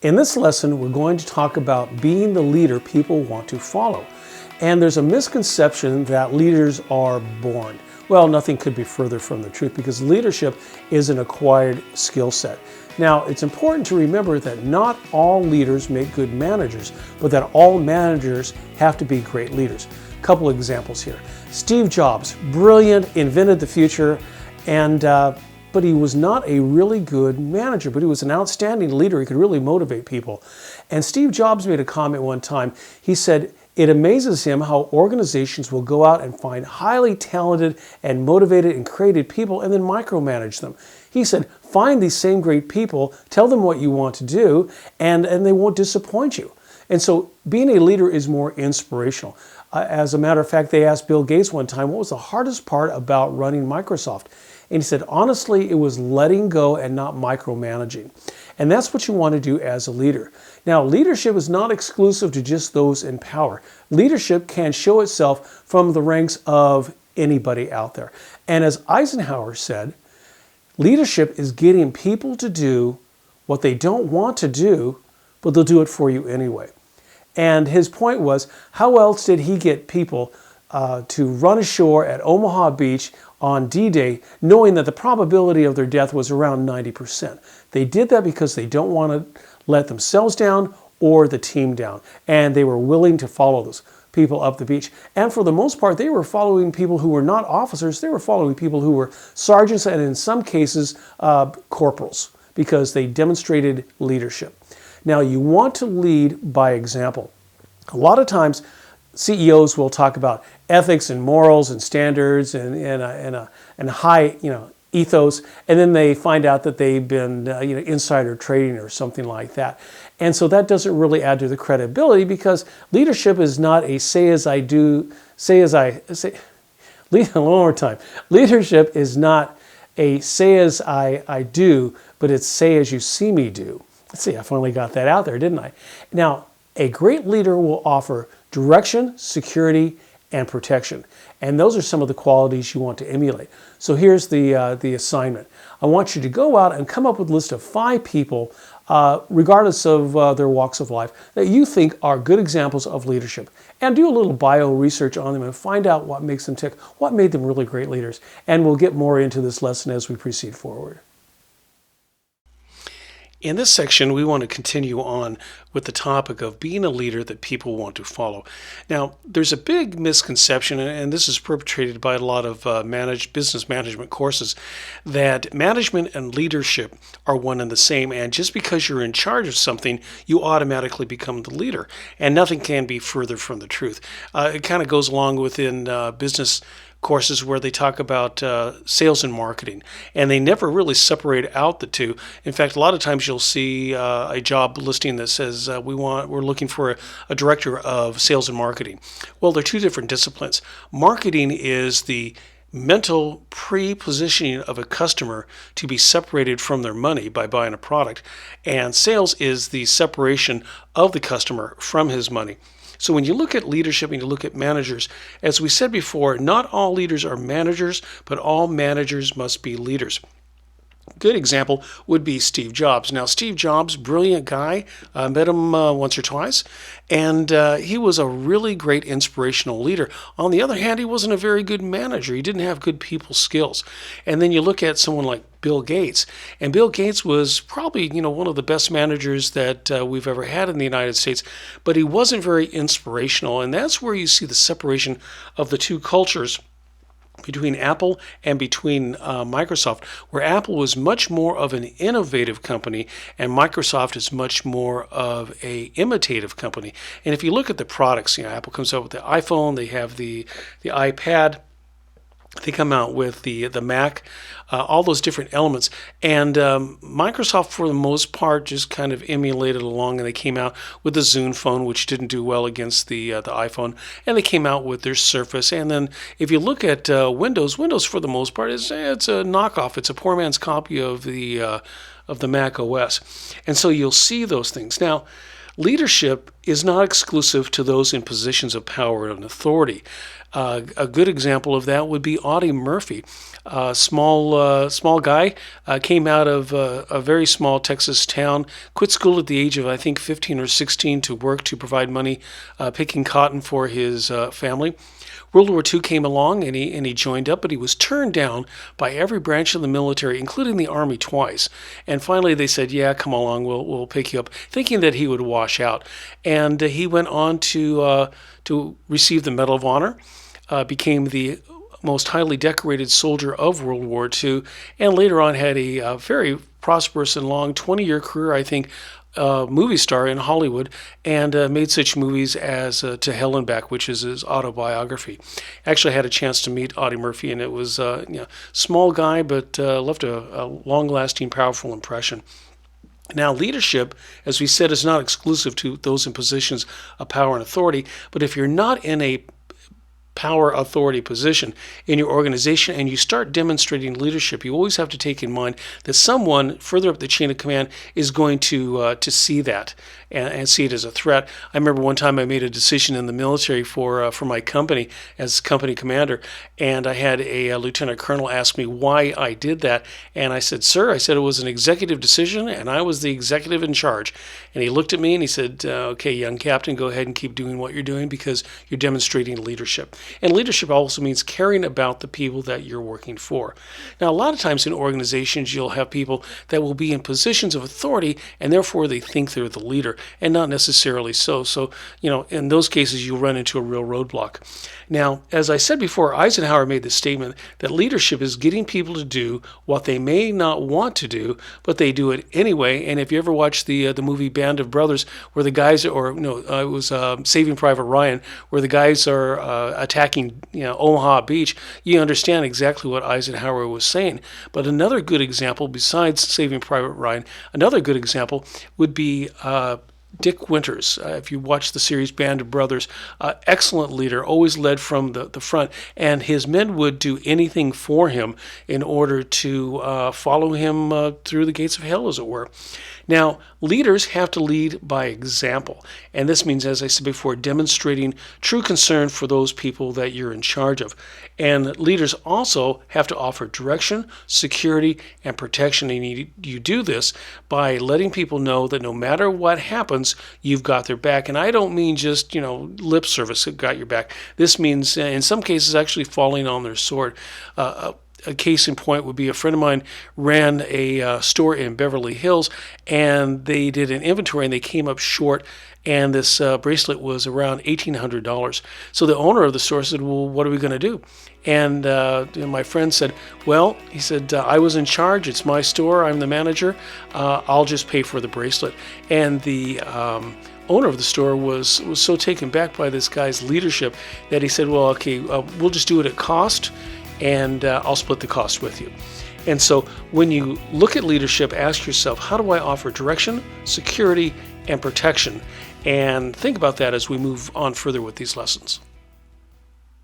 In this lesson, we're going to talk about being the leader people want to follow. And there's a misconception that leaders are born. Well, nothing could be further from the truth because leadership is an acquired skill set. Now, it's important to remember that not all leaders make good managers, but that all managers have to be great leaders. A couple examples here. Steve Jobs, brilliant, invented the future, but he was not a really good manager, but he was an outstanding leader. He could really motivate people. And Steve Jobs made a comment one time. He said, it amazes him how organizations will go out and find highly talented and motivated and creative people and then micromanage them. He said, find these same great people, tell them what you want to do, and they won't disappoint you. And so being a leader is more inspirational. As a matter of fact, they asked Bill Gates one time, what was the hardest part about running Microsoft? And he said, honestly, it was letting go and not micromanaging. And that's what you want to do as a leader. Now, leadership is not exclusive to just those in power. Leadership can show itself from the ranks of anybody out there. And as Eisenhower said, leadership is getting people to do what they don't want to do, but they'll do it for you anyway. And his point was, how else did he get people to run ashore at Omaha Beach on D-Day, knowing that the probability of their death was around 90%. They did that because they don't want to let themselves down or the team down. And they were willing to follow those people up the beach. And for the most part, they were following people who were not officers. They were following people who were sergeants and in some cases, corporals, because they demonstrated leadership. Now, you want to lead by example. A lot of times, CEOs will talk about ethics and morals and standards and high, ethos, and then they find out that they've been, insider trading or something like that. And so that doesn't really add to the credibility because leadership is not a say as I do, one more time. Leadership is not a say as I do, but it's say as you see me do. Let's see, I finally got that out there, didn't I? Now, a great leader will offer direction, security, and protection. And those are some of the qualities you want to emulate. So here's the assignment. I want you to go out and come up with a list of 5 people, regardless of their walks of life, that you think are good examples of leadership. And do a little bio research on them and find out what makes them tick, what made them really great leaders. And we'll get more into this lesson as we proceed forward. In this section, we want to continue on with the topic of being a leader that people want to follow. Now, there's a big misconception, and this is perpetrated by a lot of business management courses, that management and leadership are one and the same, and just because you're in charge of something, you automatically become the leader, and nothing can be further from the truth. It kind of goes along within business courses where they talk about sales and marketing, and they never really separate out the two. In fact, a lot of times you'll see a job listing that says we're looking for a director of sales and marketing. Well, they're two different disciplines. Marketing is the mental pre-positioning of a customer to be separated from their money by buying a product, and sales is the separation of the customer from his money. So when you look at leadership and you look at managers, as we said before, not all leaders are managers, but all managers must be leaders. Good example would be Steve Jobs. Now, Steve Jobs, brilliant guy, met him once or twice, and he was a really great inspirational leader. On the other hand, he wasn't a very good manager. He didn't have good people skills. And then you look at someone like Bill Gates, and Bill Gates was probably, one of the best managers that we've ever had in the United States, but he wasn't very inspirational, and that's where you see the separation of the two cultures between Apple and between Microsoft, where Apple was much more of an innovative company and Microsoft is much more of a imitative company. And if you look at the products, Apple comes out with the iPhone, they have the iPad, they come out with the Mac, all those different elements. And Microsoft, for the most part, just kind of emulated along, and they came out with the Zune phone, which didn't do well against the iPhone, and they came out with their Surface. And then if you look at Windows, for the most part, it's a knockoff. It's a poor man's copy of the Mac OS. And so you'll see those things. Now, leadership is not exclusive to those in positions of power and authority. A good example of that would be Audie Murphy. Small guy, came out of a very small Texas town, quit school at the age of, I think, 15 or 16 to work to provide money picking cotton for his family. World War II came along and he joined up, but he was turned down by every branch of the military, including the Army, twice. And finally they said, yeah, come along, we'll pick you up, thinking that he would wash out. And he went on to receive the Medal of Honor, became the most highly decorated soldier of World War II, and later on had a very prosperous and long 20-year career, I think, movie star in Hollywood, and made such movies as To Hell and Back, which is his autobiography. Actually, I had a chance to meet Audie Murphy, and it was small guy, but left a long-lasting, powerful impression. Now, leadership, as we said, is not exclusive to those in positions of power and authority, but if you're not in a power authority position in your organization and you start demonstrating leadership, you always have to take in mind that someone further up the chain of command is going to see that and see it as a threat. I remember one time I made a decision in the military for my company as company commander, and I had a lieutenant colonel ask me why I did that, and I said, sir, I said it was an executive decision and I was the executive in charge. And he looked at me and he said, okay, young captain, go ahead and keep doing what you're doing because you're demonstrating leadership. And leadership also means caring about the people that you're working for. Now, a lot of times in organizations, you'll have people that will be in positions of authority, and therefore they think they're the leader, and not necessarily so. So, in those cases, you'll run into a real roadblock. Now, as I said before, Eisenhower made the statement that leadership is getting people to do what they may not want to do, but they do it anyway. And if you ever watched the movie Band of Brothers, where the guys, it was Saving Private Ryan, where the guys are attacking Omaha Beach, you understand exactly what Eisenhower was saying. But another good example, besides Saving Private Ryan, another good example would be Dick Winters. If you watch the series Band of Brothers, excellent leader, always led from the front, and his men would do anything for him in order to follow him through the gates of hell, as it were. Now, leaders have to lead by example, and this means, as I said before, demonstrating true concern for those people that you're in charge of. And leaders also have to offer direction, security, and protection, and you do this by letting people know that no matter what happens, you've got their back. And I don't mean just, lip service, got your back. This means, in some cases, actually falling on their sword. A case in point would be a friend of mine ran a store in Beverly Hills, and they did an inventory and they came up short, and this bracelet was around $1,800. So the owner of the store said, well, what are we going to do? And my friend said, well, he said, I was in charge. It's my store. I'm the manager. I'll just pay for the bracelet. And the owner of the store was so taken back by this guy's leadership that he said, well, okay, we'll just do it at cost, and I'll split the cost with you. And so when you look at leadership, ask yourself, how do I offer direction, security, and protection? And think about that as we move on further with these lessons.